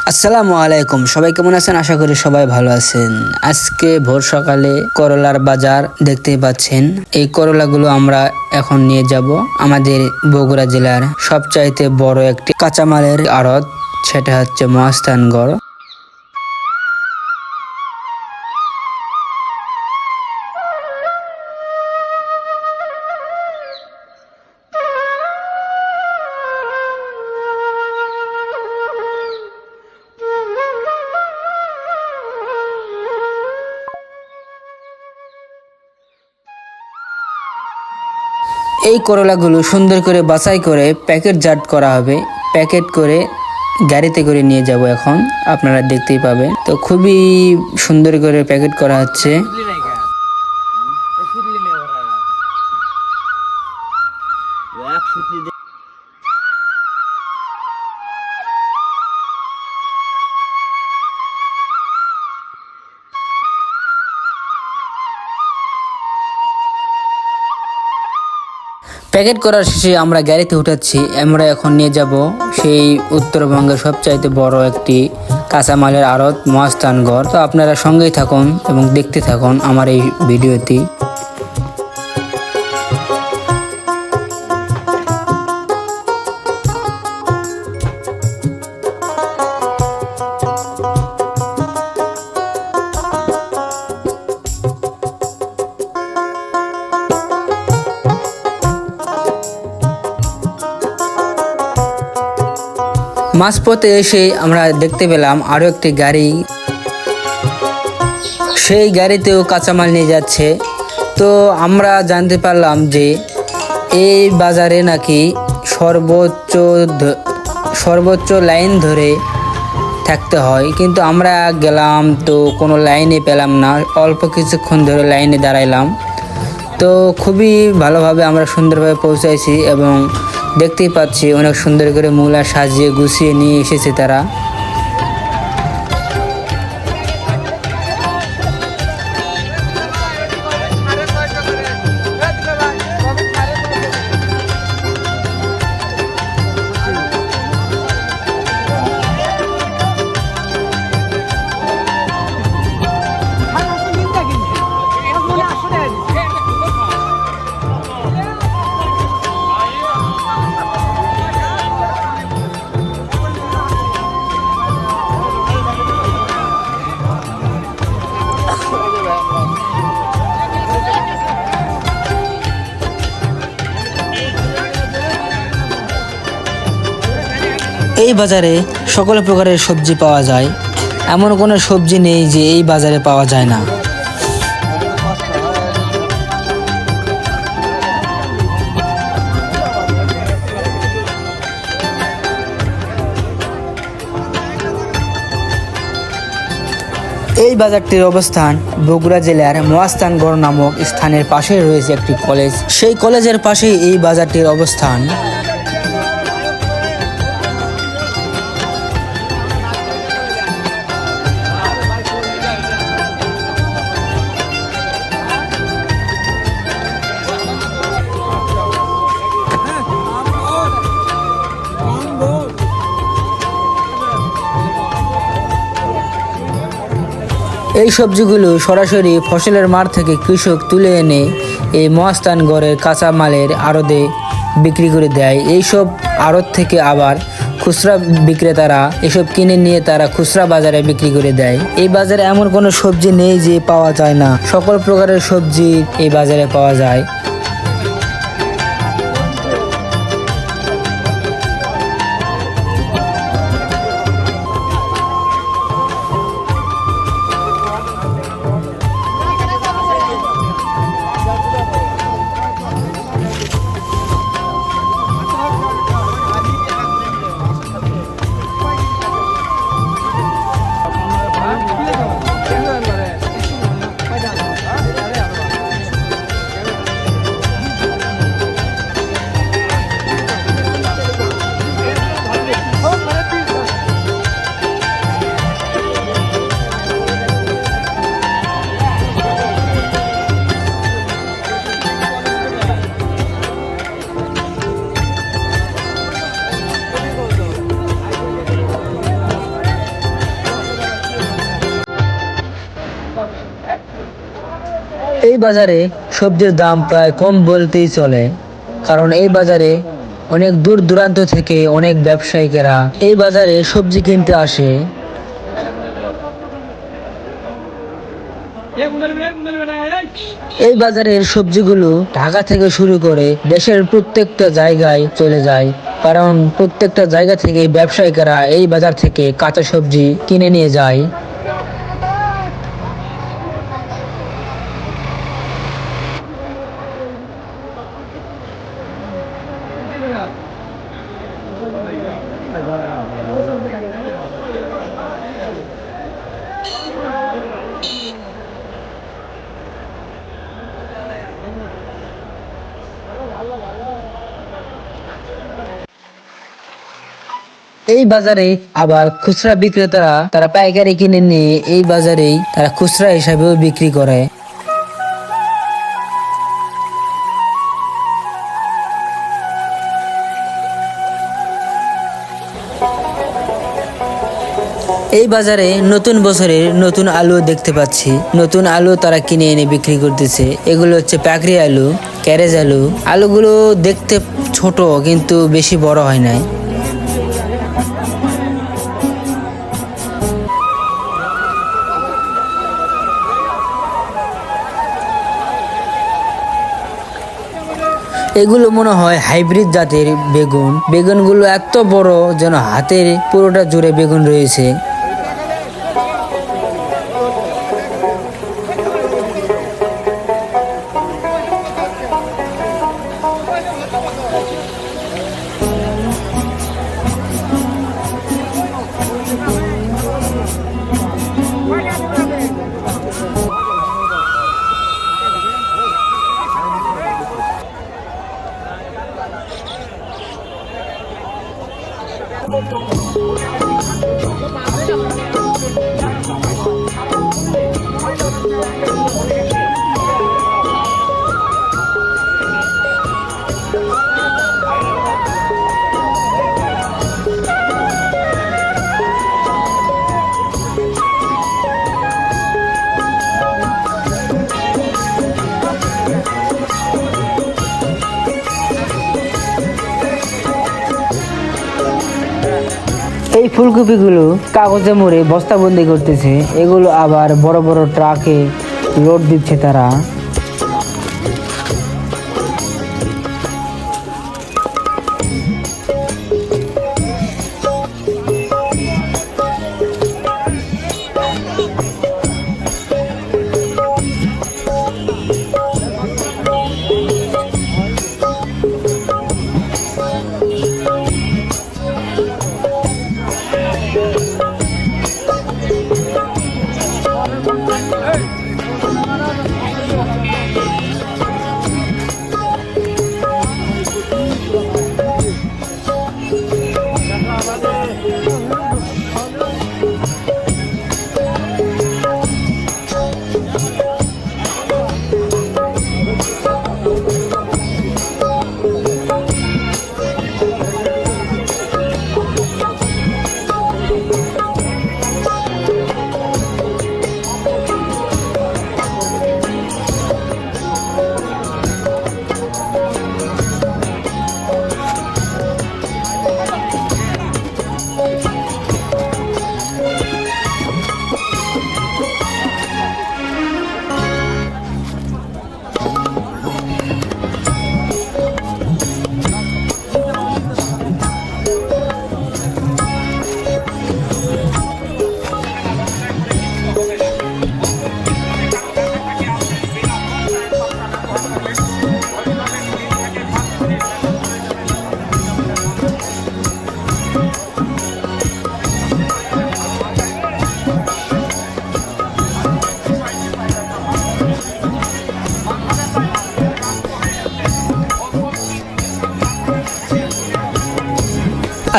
আসসালামু আলাইকুম, সবাই কেমন আছেন? আশা করি সবাই ভালো আছেন। আজকে ভোর সকালে করলার বাজার দেখতেই পাচ্ছেন। এই করলাগুলো আমরা এখন নিয়ে যাব আমাদের বগুড়া জেলার সবচাইতে বড় একটি কাঁচামালের আড়ত, সেটা হচ্ছে মহাস্থানগড়। এই করলাগুলো সুন্দর করে বাছাই করে প্যাকেটজাত করা হবে। প্যাকেট করে গাড়িতে করে নিয়ে যাব এখন, আপনারা দেখতেই পাবেন। তো খুবই সুন্দর করে প্যাকেট করা হচ্ছে। প্যাকেট করার শেষে আমরা গাড়িতে উঠাচ্ছি। আমরা এখন নিয়ে যাব সেই উত্তরবঙ্গের সবচাইতে বড় একটি কাঁচামালের আড়ত মহাস্থানগড়। তো আপনারা সঙ্গেই থাকুন এবং দেখতে থাকুন আমার এই ভিডিওটি। মাঝপথে এসে আমরা দেখতে পেলাম আরো একটি গাড়ি, সেই গাড়িতেও কাঁচামাল নিয়ে যাচ্ছে। তো আমরা জানতে পারলাম যে এই বাজারে নাকি সর্বোচ্চ লাইন ধরে থাকতে হয়, কিন্তু আমরা গেলাম তো কোনো লাইনে পেলাম না। অল্প কিছুক্ষণ ধরে লাইনে দাঁড়াইলাম। তো খুবই ভালোভাবে আমরা সুন্দরভাবে পৌঁছাইছি এবং দেখতেই পাচ্ছি অনেক সুন্দর করে মূলা সাজিয়ে গুছিয়ে নিয়ে এসেছে তারা। এই বাজারে সকল প্রকারের সবজি পাওয়া যায়, এমন কোনো সবজি নেই যে এই বাজারে পাওয়া যায় না। এই বাজারটির অবস্থান বগুড়া জেলার মহাস্থানগড় নামক স্থানের পাশে রয়েছে একটি কলেজ। সেই কলেজের পাশেই এই বাজারটির অবস্থান। এই সবজিগুলো সরাসরি ফসলের মাঠ থেকে কৃষক তুলে এনে এই মহাস্থানগড়ের কাঁচামালের আড়তে বিক্রি করে দেয়। এইসব আড়ত থেকে আবার খুচরা বিক্রেতারা এসব কিনে নিয়ে তারা খুচরা বাজারে বিক্রি করে দেয়। এই বাজারে এমন কোনো সবজি নেই যে পাওয়া যায় না, সকল প্রকারের সবজি এই বাজারে পাওয়া যায়। এই বাজারে সবজির দাম প্রায় কম বলতেই চলে, কারণ এই বাজারে অনেক দূর দূরান্ত থেকে অনেক ব্যবসায়িকেরা এই বাজারে সবজি কিনতে আসে। এই বাজারের সবজিগুলো ঢাকা থেকে শুরু করে দেশের প্রত্যেকটা জায়গায় চলে যায়, কারণ প্রত্যেকটা জায়গা থেকে ব্যবসায়িকেরা এই বাজার থেকে কাঁচা সবজি কিনে নিয়ে যায়। এই বাজারে আবার খুচরা বিক্রেতারা তারা পাইকারি কিনে নিয়ে এই বাজারেই তারা খুচরা হিসাবেও বিক্রি করে। এই বাজারে নতুন বছরের নতুন আলু দেখতে পাচ্ছি। নতুন আলু তারা কিনে এনে বিক্রি করতেছে। এগুলো হচ্ছে পাকড়ি আলু, ক্যারেজ আলু। আলুগুলো দেখতে ছোট কিন্তু বেশি বড় হয় নাই। এগুলো মনে হয় হাইব্রিড জাতের বেগুন। বেগুনগুলো এত বড় যেন হাতের পুরোটা জুড়ে বেগুন রয়েছে। এই ফুলকপিগুলো কাগজে মুড়ে বস্তাবন্দি করতেছে। এগুলো আবার বড় বড় ট্রাকে লোড দিচ্ছে তারা।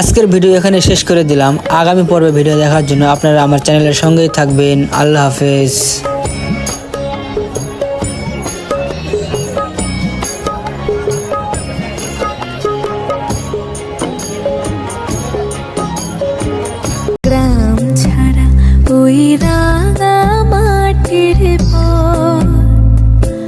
আজকের ভিডিও এখানে শেষ করে দিলাম। আগামী পর্বে ভিডিও দেখার জন্য আপনারা আমার চ্যানেলের সঙ্গেই থাকবেন। আল্লাহ হাফেজ।